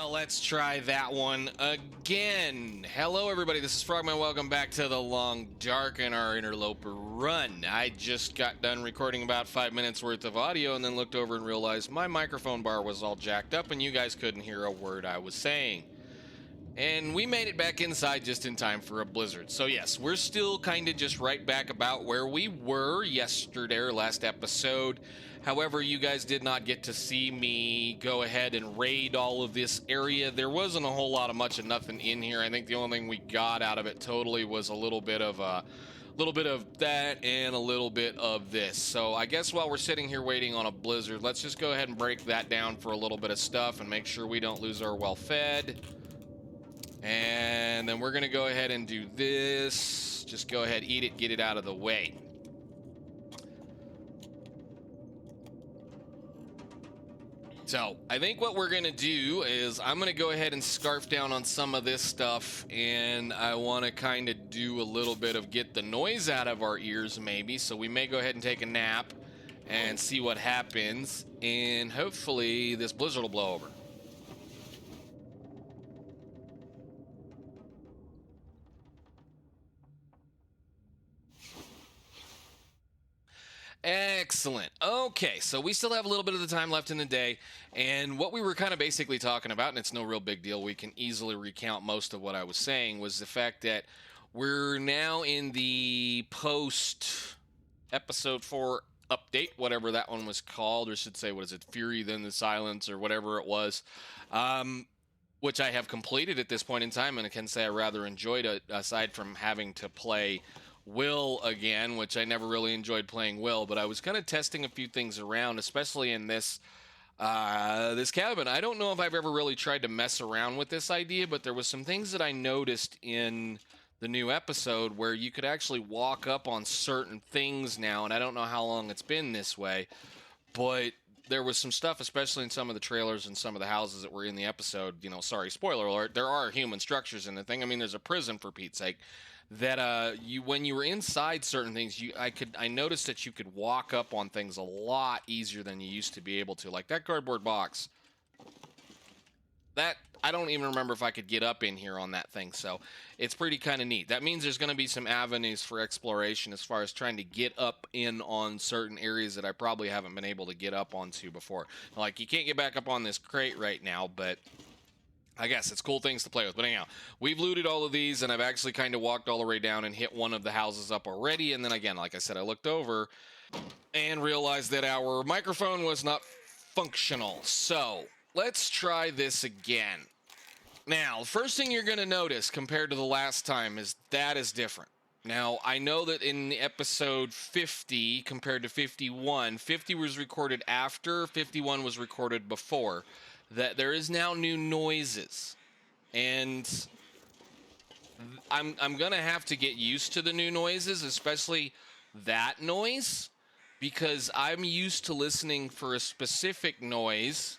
Well, let's try that one again. Hello, everybody. This is Frogman. Welcome back to the Long Dark and our Interloper run. I just got done recording about 5 minutes worth of audio and then looked over and realized my microphone bar was all jacked up and you guys couldn't hear a word I was saying. And we made it back inside just in time for a blizzard. So yes, we're still kind of just right back about where we were yesterday or last episode. However, you guys did not get to see me go ahead and raid all of this area. There wasn't a whole lot of much of nothing in here. I think the only thing we got out of it totally was a little bit of that and a little bit of this. So I guess while we're sitting here waiting on a blizzard, let's just go ahead and break that down for a little bit of stuff and make sure we don't lose our well-fed. And then we're gonna go ahead and do this. Just go ahead, eat it, get it out of the way. So I think what we're gonna do is I'm gonna go ahead and scarf down on some of this stuff, and I want to kind of do a little bit of get the noise out of our ears maybe. So we may go ahead and take a nap and see what happens, and hopefully this blizzard will blow over. Excellent. Okay, so we still have a little bit of the time left in the day, and what we were kind of basically talking about, and it's no real big deal, we can easily recount most of what I was saying, was the fact that we're now in the post episode 4 update, whatever that one was called, or I should say, what is it, Fury Then the Silence, or whatever it was, which I have completed at this point in time, and I can say I rather enjoyed it, aside from having to play Will again, which I never really enjoyed playing Will, but I was kind of testing a few things around, especially in this this cabin. I don't know if I've ever really tried to mess around with this idea, but there was some things that I noticed in the new episode where you could actually walk up on certain things now, and I don't know how long it's been this way, but there was some stuff, especially in some of the trailers and some of the houses that were in the episode, you know, sorry, spoiler alert, there are human structures in the thing. I mean, there's a prison, for Pete's sake, that when you were inside certain things, I noticed that you could walk up on things a lot easier than you used to be able to. Like that cardboard box. That, I don't even remember if I could get up in here on that thing, so it's pretty kind of neat. That means there's going to be some avenues for exploration as far as trying to get up in on certain areas that I probably haven't been able to get up onto before. Like, you can't get back up on this crate right now, but I guess it's cool things to play with. But anyhow, we've looted all of these, and I've actually kind of walked all the way down and hit one of the houses up already. And then again, like I said, I looked over and realized that our microphone was not functional. So let's try this again. Now, the first thing you're going to notice compared to the last time is that is different. Now, I know that in episode 50 compared to 51, 50 was recorded after, 51 was recorded before. That there is now new noises, and I'm gonna have to get used to the new noises, especially that noise, because I'm used to listening for a specific noise,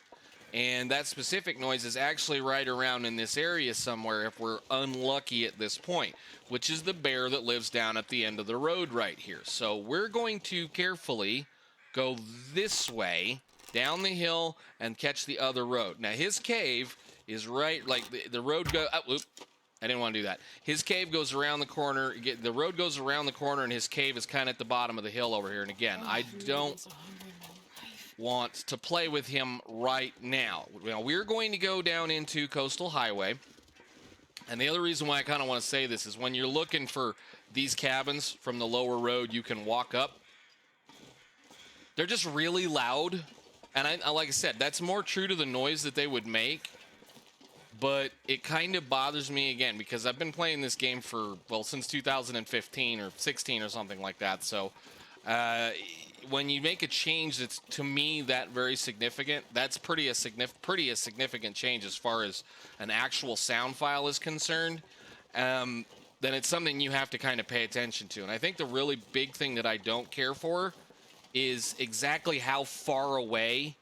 and that specific noise is actually right around in this area somewhere if we're unlucky at this point, which is the bear that lives down at the end of the road right here. So we're going to carefully go this way down the hill and catch the other road. Now his cave is right, like the road go. Oh, I didn't want to do that. His cave goes around the corner. The road goes around the corner, and his cave is kind of at the bottom of the hill over here. And again, I don't want to play with him right now. Now we're going to go down into Coastal Highway. And the other reason why I kind of want to say this is when you're looking for these cabins from the lower road, you can walk up. They're just really loud. And I, like I said, that's more true to the noise that they would make, but it kind of bothers me again because I've been playing this game for, well, since 2015 or 16 or something like that. So when you make a change that's, to me, that very significant, that's pretty a significant change as far as an actual sound file is concerned, then it's something you have to kind of pay attention to. And I think the really big thing that I don't care for is exactly how far away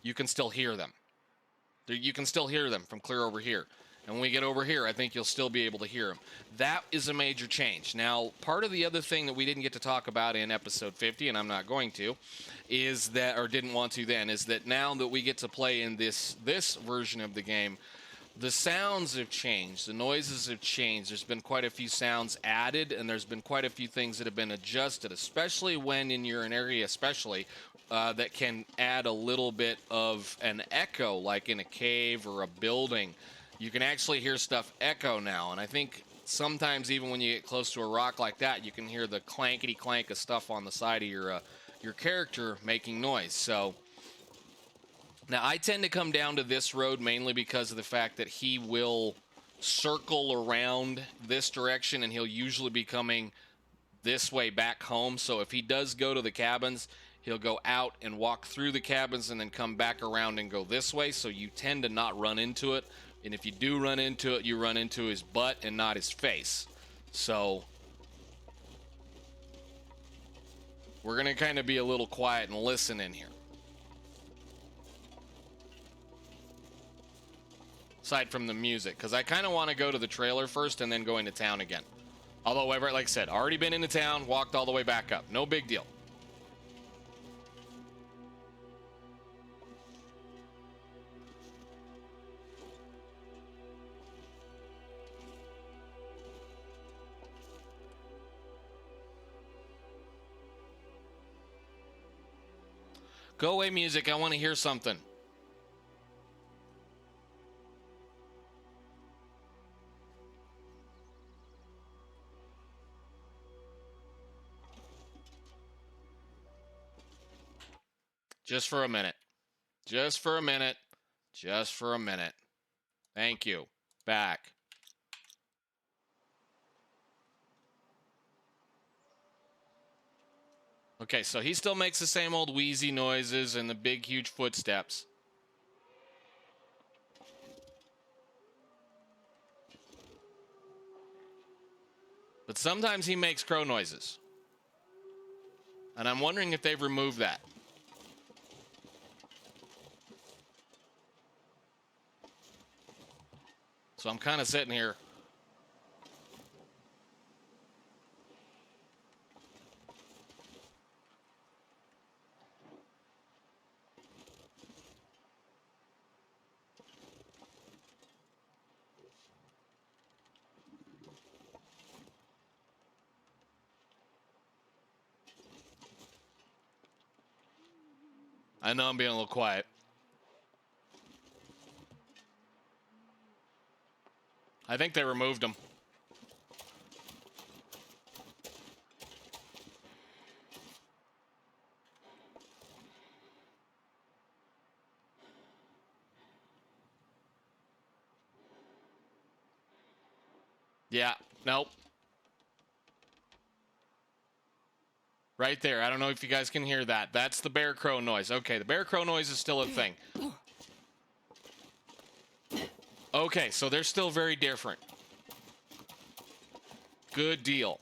you can still hear them. You can still hear them from clear over here. And when we get over here, I think you'll still be able to hear him. That is a major change. Now, part of the other thing that we didn't get to talk about in episode 50, and I'm not going to, is that, or didn't want to then, is that now that we get to play in this version of the game, the sounds have changed. The noises have changed. There's been quite a few sounds added, and there's been quite a few things that have been adjusted, especially when you're in an area, that can add a little bit of an echo, like in a cave or a building. You can actually hear stuff echo now, and I think sometimes even when you get close to a rock like that, you can hear the clankety clank of stuff on the side of your character making noise. So now I tend to come down to this road mainly because of the fact that he will circle around this direction, and he'll usually be coming this way back home. So if he does go to the cabins, he'll go out and walk through the cabins and then come back around and go this way. So you tend to not run into it. And if you do run into it, you run into his butt and not his face. So we're going to kind of be a little quiet and listen in here. Aside from the music, because I kind of want to go to the trailer first and then go into town again. Although, like I said, already been into town, walked all the way back up. No big deal. Go away, music. I want to hear something. Just for a minute. Just for a minute. Just for a minute. Thank you. Back. Okay, so he still makes the same old wheezy noises and the big, huge footsteps. But sometimes he makes crow noises. And I'm wondering if they've removed that. So I'm kind of sitting here. I know I'm being a little quiet. I think they removed them. Yeah, nope. Right there. I don't know if you guys can hear that. That's the bear crow noise. Okay, the bear crow noise is still a thing. Okay, so they're still very different. Good deal.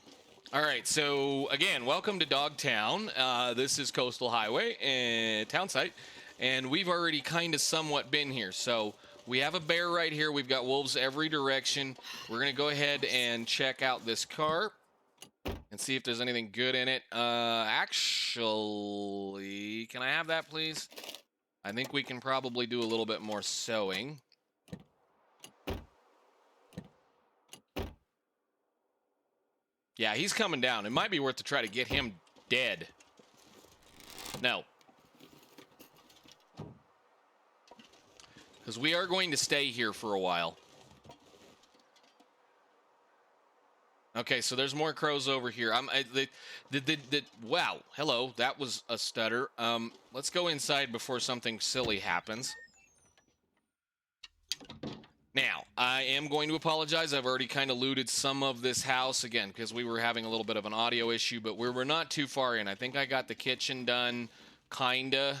All right, so again, welcome to Dogtown. This is Coastal Highway and Townsite, and we've already kind of somewhat been here. So we have a bear right here. We've got wolves every direction. We're going to go ahead and check out this car and see if there's anything good in it. Actually, can I have that, please? I think we can probably do a little bit more sewing. Yeah, he's coming down. It might be worth to try to get him dead. No. Because we are going to stay here for a while. Okay, so there's more crows over here. Wow, hello, that was a stutter. Let's go inside before something silly happens. Now, I am going to apologize. I've already kind of looted some of this house again because we were having a little bit of an audio issue, but we were not too far in. I think I got the kitchen done, kinda,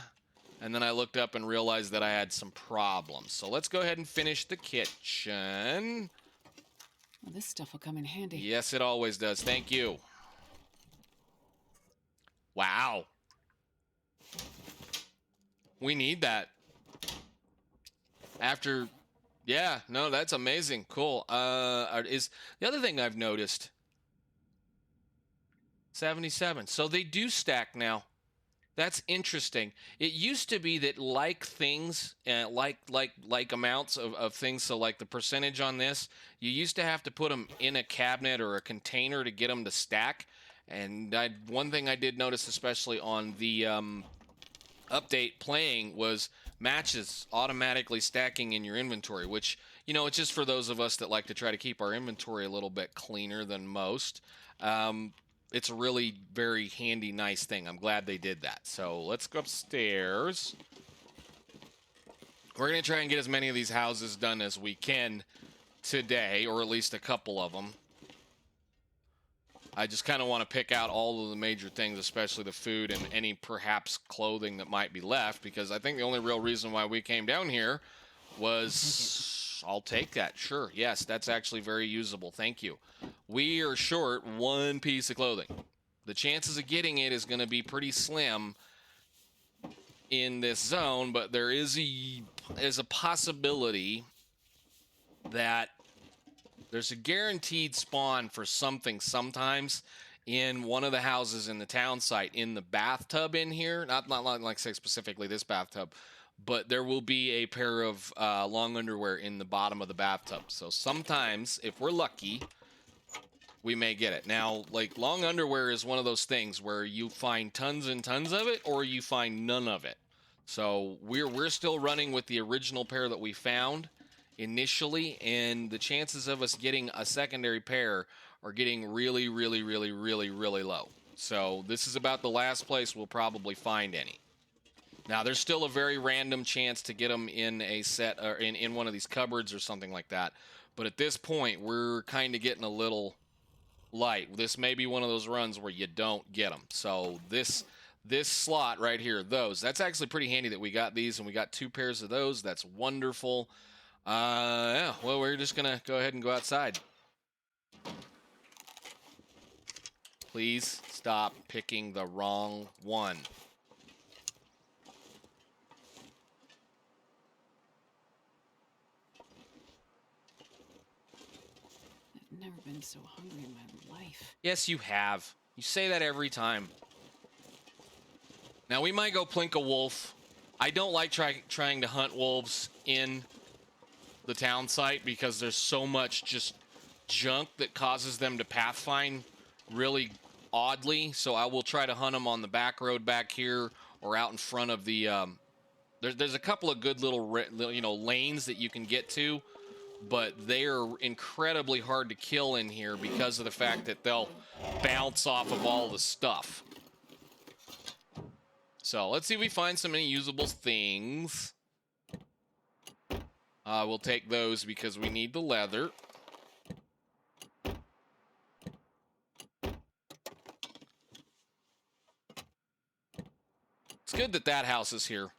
and then I looked up and realized that I had some problems. So let's go ahead and finish the kitchen. Well, this stuff will come in handy. Yes, it always does. Thank you. Wow. We need that. After Yeah, no, that's amazing. Cool. Is the other thing I've noticed 77. So they do stack now. That's interesting. It used to be that like things, like amounts of things. So like the percentage on this, you used to have to put them in a cabinet or a container to get them to stack. And one thing I did notice, especially on the update playing, was matches automatically stacking in your inventory, which, it's just for those of us that like to try to keep our inventory a little bit cleaner than most. It's a really very handy, nice thing. I'm glad they did that. So let's go upstairs. We're going to try and get as many of these houses done as we can today, or at least a couple of them. I just kind of want to pick out all of the major things, especially the food and any perhaps clothing that might be left, because I think the only real reason why we came down here was... I'll take that. Sure. Yes, that's actually very usable. Thank you. We are short one piece of clothing. The chances of getting it is going to be pretty slim in this zone, but there is a possibility that there's a guaranteed spawn for something sometimes in one of the houses in the town site, in the bathtub in here. Not like say specifically this bathtub, but there will be a pair of long underwear in the bottom of the bathtub. So sometimes, if we're lucky, we may get it. Now, like, long underwear is one of those things where you find tons and tons of it, or you find none of it. So we're still running with the original pair that we found initially, and the chances of us getting a secondary pair are getting really, really, really, really, really low. So this is about the last place we'll probably find any. Now, there's still a very random chance to get them in a set, or in one of these cupboards or something like that. But at this point, we're kind of getting a little light. This may be one of those runs where you don't get them. So this slot right here, that's actually pretty handy that we got these, and we got 2 pairs of those. That's wonderful. Yeah, well, we're just going to go ahead and go outside. Please stop picking the wrong one. I've never been so hungry in my life. Yes, you have. You say that every time. Now, we might go plink a wolf. I don't like trying to hunt wolves in the town site because there's so much just junk that causes them to pathfind really oddly. So I will try to hunt them on the back road back here or out in front of the... There's a couple of good little lanes that you can get to, but they are incredibly hard to kill in here because of the fact that they'll bounce off of all the stuff. So let's see if we find some any usable things. We'll take those because we need the leather. It's good that that house is here.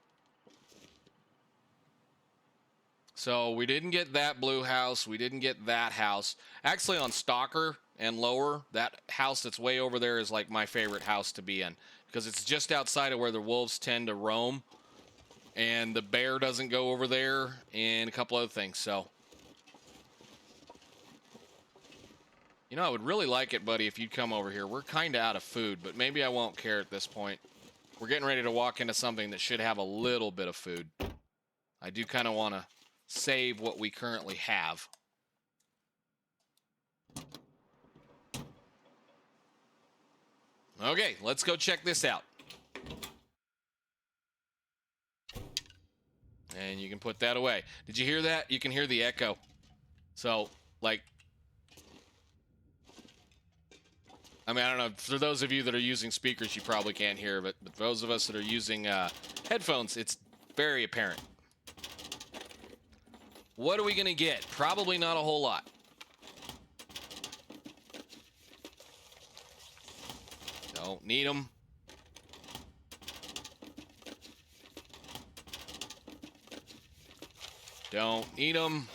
So we didn't get that blue house. We didn't get that house. Actually, on Stalker and lower, that house that's way over there is like my favorite house to be in because it's just outside of where the wolves tend to roam. And the bear doesn't go over there, and a couple other things. So, I would really like it, buddy, if you'd come over here. We're kind of out of food, but maybe I won't care at this point. We're getting ready to walk into something that should have a little bit of food. I do kind of want to save what we currently have. Okay, let's go check this out. And you can put that away. Did you hear that? You can hear the echo. So, like... I mean, I don't know. For those of you that are using speakers, you probably can't hear it. But for those of us that are using headphones, it's very apparent. What are we going to get? Probably not a whole lot. Don't need them. Don't need them.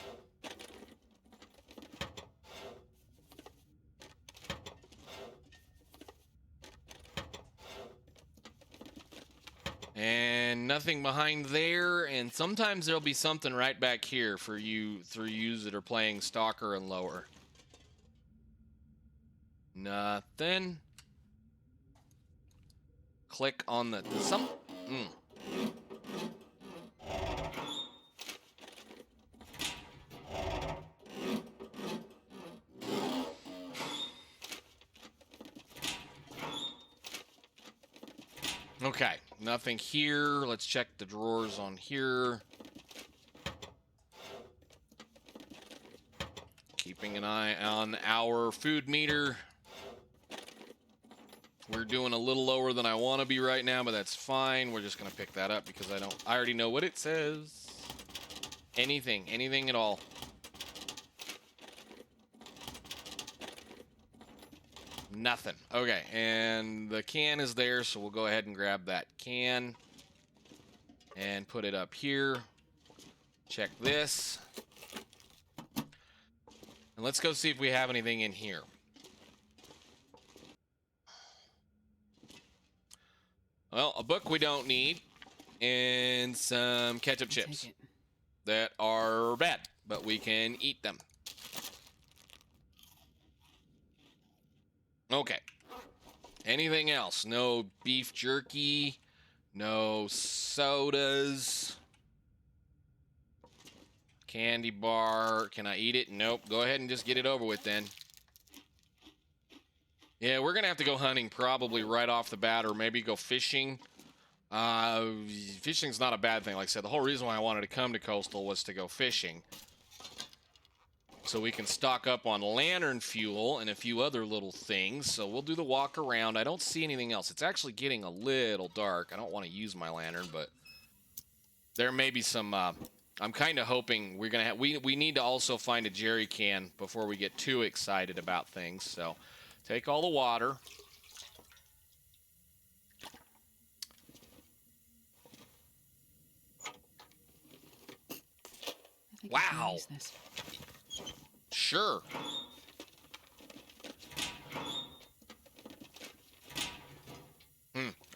And nothing behind there, and sometimes there'll be something right back here for you that are playing Stalker and lower. Nothing. Click on the some. Okay, nothing here. Let's check the drawers on here. Keeping an eye on our food meter. We're doing a little lower than I want to be right now, but that's fine. We're just going to pick that up because I already know what it says. Anything at all. Nothing. Okay, and the can is there, so we'll go ahead and grab that can and put it up here. Check this. And let's go see if we have anything in here. Well, a book we don't need, and some ketchup chips that are bad, but we can eat them. Okay. Anything else? No beef jerky, no sodas, candy bar. Can I eat it? Nope. Go ahead and just get it over with then. Yeah, we're going to have to go hunting probably right off the bat, or maybe go fishing. Fishing's not a bad thing. Like I said, the whole reason why I wanted to come to Coastal was to go fishing. So we can stock up on lantern fuel and a few other little things. So we'll do the walk around. I don't see anything else. It's actually getting a little dark. I don't want to use my lantern, but there may be some... I'm kind of hoping we're going to have... We need to also find a jerry can before we get too excited about things. So take all the water. Wow. Sure.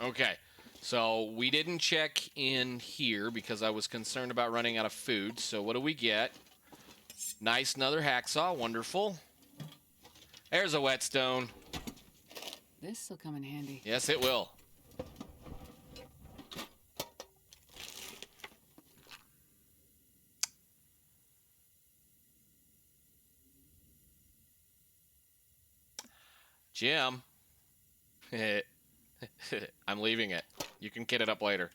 Okay. So we didn't check in here because I was concerned about running out of food. So what do we get? Nice, another hacksaw. Wonderful. There's a whetstone. This will come in handy. Yes, it will. Jim. I'm leaving it. You can kit it up later.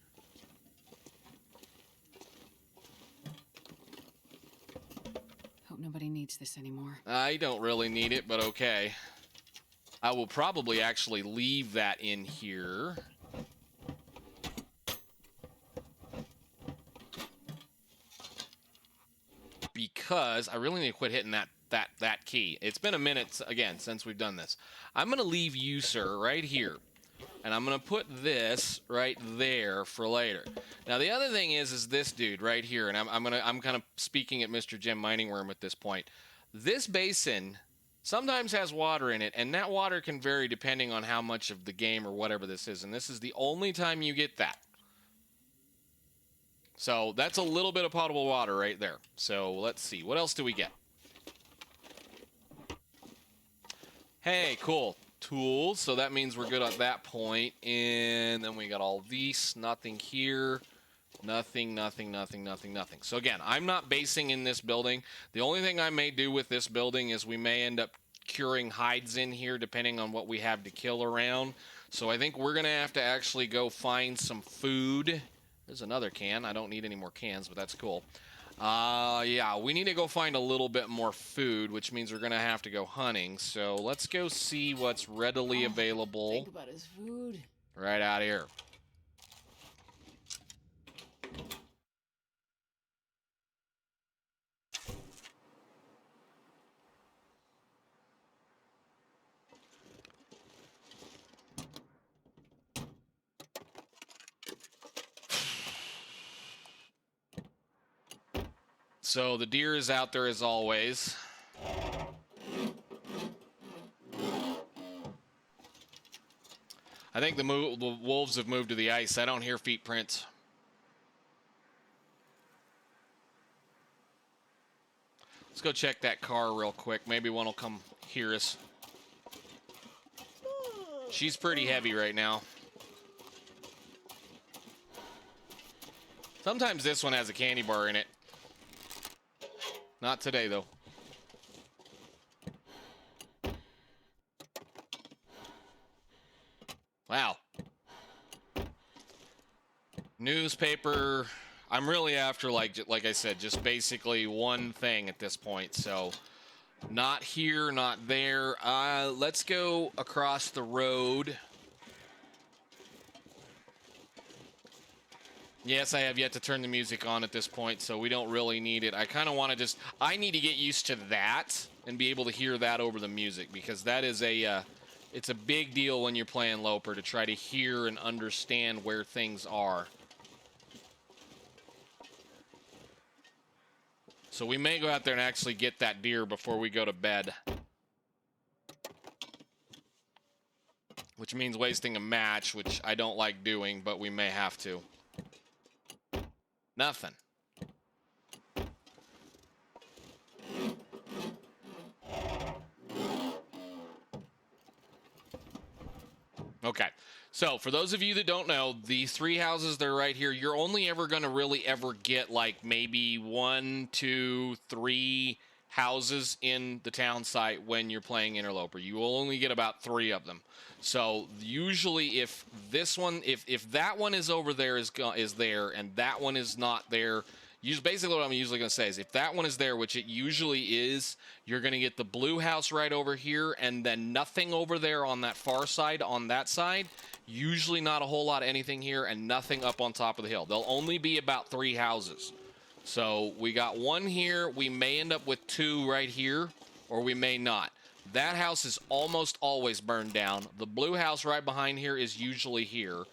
Hope nobody needs this anymore. I don't really need it, but okay. I will probably actually leave that in here. Because I really need to quit hitting that key. It's been a minute, again, since we've done this. I'm going to leave you, sir, right here. And I'm going to put this right there for later. Now, the other thing is this dude right here, and I'm kind of speaking at Mr. Jim Mining Worm at this point. This basin sometimes has water in it, and that water can vary depending on how much of the game or whatever this is. And this is the only time you get that. So that's a little bit of potable water right there. So let's see. What else do we get? Hey, cool. Tools. So that means we're good at that point. And then we got all these. Nothing here. Nothing. So again, I'm not basing in this building. The only thing I may do with this building is we may end up curing hides in here depending on what we have to kill around. So I think we're going to have to actually go find some food. There's another can. I don't need any more cans, but that's cool. Yeah, we need to go find a little bit more food, which means we're going to have to go hunting. So let's go see what's readily available. Think about his food. Right out here. So the deer is out there as always. I think the wolves have moved to the ice. I don't hear feet prints. Let's go check that car real quick. Maybe one will come hear us. She's pretty heavy right now. Sometimes this one has a candy bar in it. Not today, though. Wow. Newspaper. I'm really after, like I said, just basically one thing at this point. So, not here, not there. Let's go across the road. Yes, I have yet to turn the music on at this point, so we don't really need it. I kind of want to just... I need to get used to that and be able to hear that over the music, because that is a... it's a big deal when you're playing Loper to try to hear and understand where things are. So we may go out there and actually get that deer before we go to bed. Which means wasting a match, which I don't like doing, but we may have to. Nothing. Okay. So, for those of you that don't know, these three houses, they're right here. You're only ever going to really ever get like maybe 1, 2, 3 houses in the town site when you're playing Interloper. You will only get about 3 of them. So, usually if this one, if that one is over there is there and that one is not there, basically what I'm usually going to say is if that one is there, which it usually is, you're going to get the blue house right over here and then nothing over there on that far side, on that side. Usually not a whole lot of anything here and nothing up on top of the hill. There'll only be about 3 houses. So we got 1 here. We may end up with 2 right here, or we may not. That house is almost always burned down. The blue house right behind here is usually here.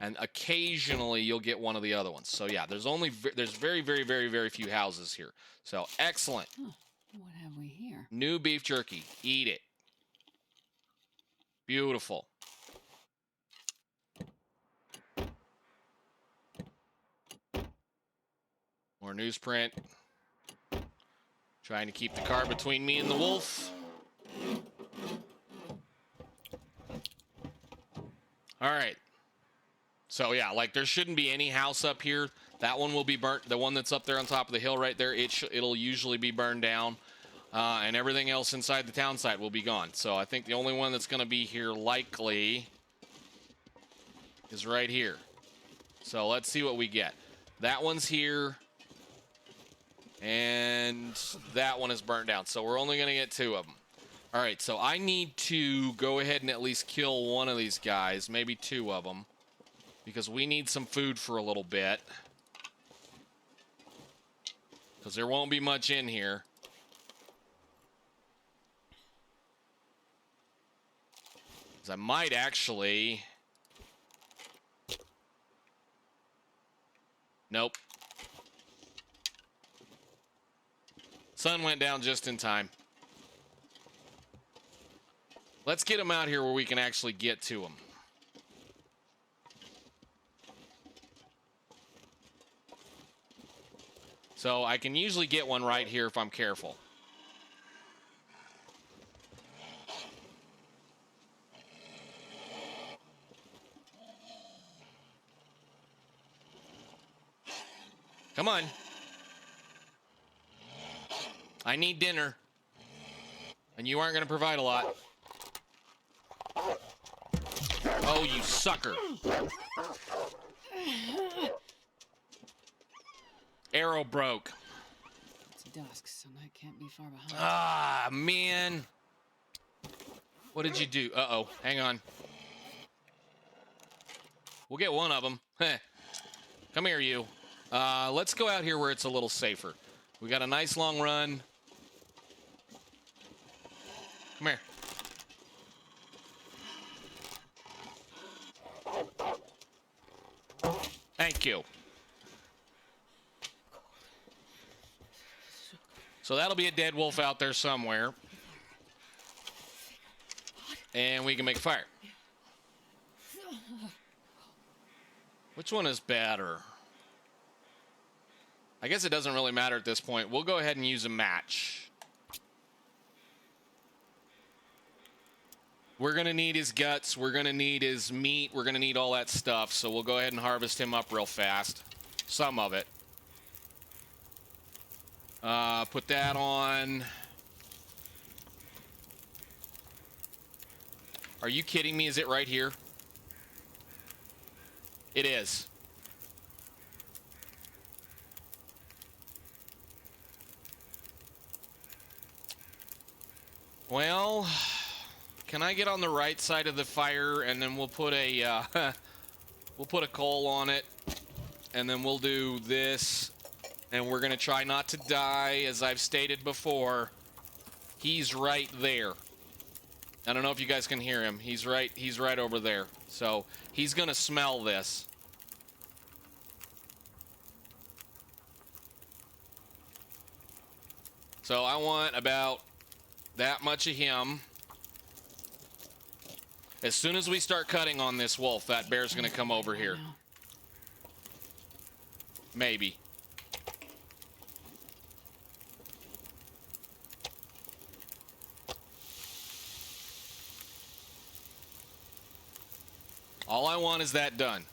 And occasionally you'll get one of the other ones. So yeah, there's very, very, very, very few houses here. So excellent. Huh. What have we here? New beef jerky. Eat it. Beautiful. More newsprint. Trying to keep the car between me and the wolf. All right. So yeah, like there shouldn't be any house up here. That one will be burnt. The one that's up there on top of the hill right there, it'll usually be burned down. And everything else inside the town site will be gone. So I think the only one that's going to be here likely is right here. So let's see what we get. That one's here. And that one is burnt down. So we're only going to get 2 of them. All right, so I need to go ahead and at least kill one of these guys, maybe 2 of them, because we need some food for a little bit. Because there won't be much in here. I might actually... Nope. Sun went down just in time. Let's get them out here where we can actually get to them. So I can usually get one right here if I'm careful. Come on. I need dinner. And you aren't going to provide a lot. Oh, you sucker. Arrow broke. It's dusk, so I can't be far behind. Ah, man. What did you do? Uh-oh. Hang on. We'll get one of them. Come here, you. Let's go out here where it's a little safer. We got a nice long run. Come here. Thank you. So that'll be a dead wolf out there somewhere. And we can make a fire. Which one is better? I guess it doesn't really matter at this point. We'll go ahead and use a match. We're going to need his guts. We're going to need his meat. We're going to need all that stuff. So we'll go ahead and harvest him up real fast. Some of it. Put that on. Are you kidding me? Is it right here? It is. Well, can I get on the right side of the fire, and then we'll put a we'll put a coal on it, and then we'll do this, and we're gonna try not to die, as I've stated before. He's right there. I don't know if you guys can hear him. He's right over there. So he's gonna smell this. So I want about that much of him. As soon as we start cutting on this wolf, that bear's gonna come over here. Maybe. All I want is that done.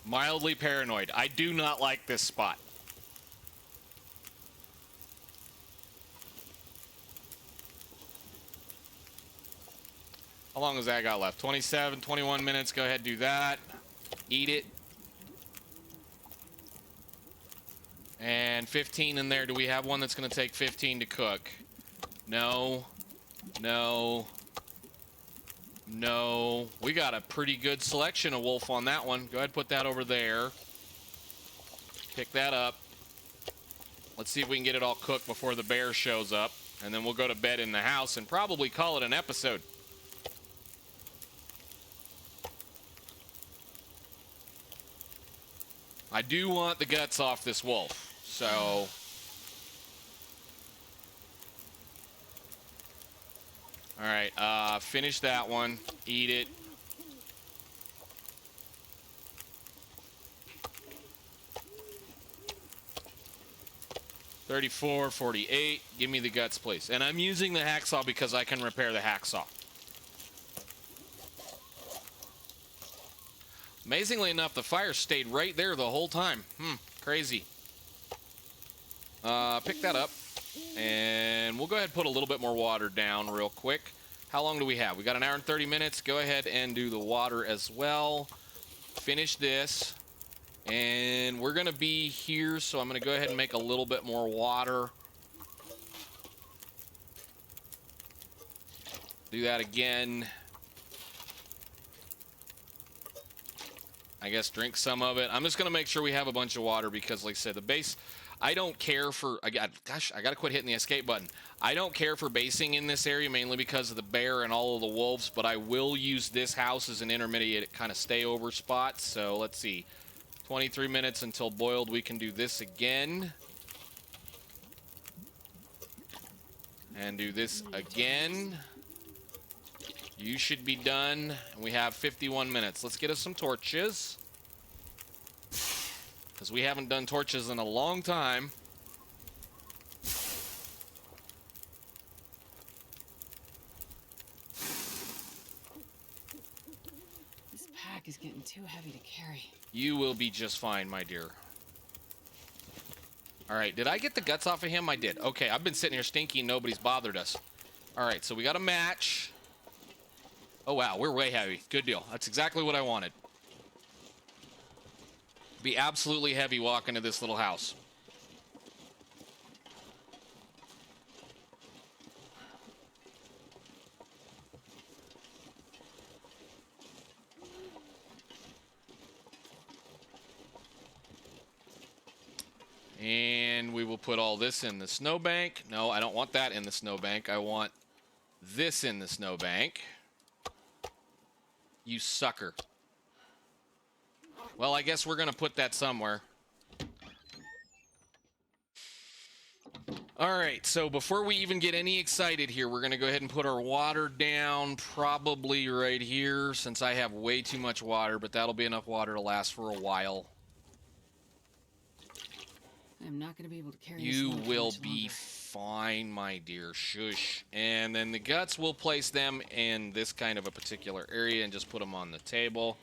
Mildly paranoid. I do not like this spot. How long has that got left? 27, 21 minutes. Go ahead and do that. Eat it. And 15 in there. Do we have one that's going to take 15 to cook? No. No. No. We got a pretty good selection of wolf on that one. Go ahead and put that over there. Pick that up. Let's see if we can get it all cooked before the bear shows up. And then we'll go to bed in the house and probably call it an episode. I do want the guts off this wolf, so... Alright, finish that one. Eat it. $34, $48. Give me the guts, please. And I'm using the hacksaw because I can repair the hacksaw. Amazingly enough, the fire stayed right there the whole time. Crazy. Pick that up. And we'll go ahead and put a little bit more water down real quick. How long do we have? We got an hour and 30 minutes. Go ahead and do the water as well. Finish this. And we're going to be here, so I'm going to go ahead and make a little bit more water. Do that again. I guess drink some of it. I'm just going to make sure we have a bunch of water because, like I said, the base... I don't care for... Gosh, I got to quit hitting the escape button. I don't care for basing in this area, mainly because of the bear and all of the wolves, but I will use this house as an intermediate kind of stay-over spot. So, let's see. 23 minutes until boiled. We can do this again. And do this again. You should be done. We have 51 minutes. Let's get us some torches. Because we haven't done torches in a long time. This pack is getting too heavy to carry. You will be just fine, my dear. All right, did I get the guts off of him? I did. Okay, I've been sitting here stinky and nobody's bothered us. All right, so we got a match. Oh, wow, we're way heavy. Good deal. That's exactly what I wanted. Be absolutely heavy walking to this little house. And we will put all this in the snowbank. No, I don't want that in the snowbank. I want this in the snowbank. You sucker. Well, I guess we're going to put that somewhere. All right, so before we even get any excited here, we're going to go ahead and put our water down probably right here since I have way too much water, but that'll be enough water to last for a while. I'm not going to be able to carry this You load for will much be longer. fine, my dear. Shush. And then the guts, we'll place them in this kind of a particular area and just put them on the table.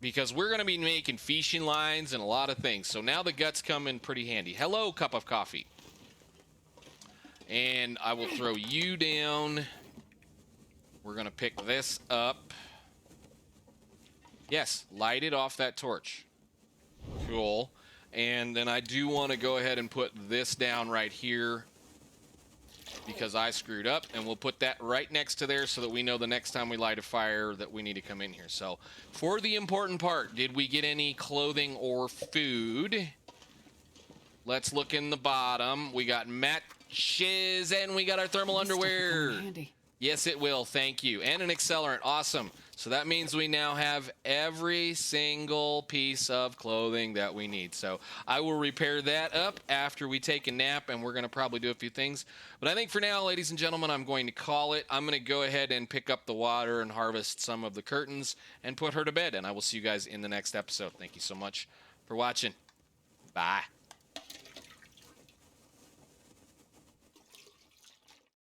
Because we're going to be making fishing lines and a lot of things. So now the guts come in pretty handy. Hello, cup of coffee. And I will throw you down. We're going to pick this up. Yes, light it off that torch. Cool. And then I do want to go ahead and put this down right here because I screwed up, and we'll put that right next to there so that we know the next time we light a fire that we need to come in here. So for the important part, did we get any clothing or food? Let's look in the bottom. We got matches, and we got our thermal This stuff will come in underwear. handy. Yes, it will. Thank you. And an accelerant. Awesome. So that means we now have every single piece of clothing that we need. So I will repair that up after we take a nap, and we're going to probably do a few things. But I think for now, ladies and gentlemen, I'm going to call it. I'm going to go ahead and pick up the water and harvest some of the curtains and put her to bed. And I will see you guys in the next episode. Thank you so much for watching. Bye.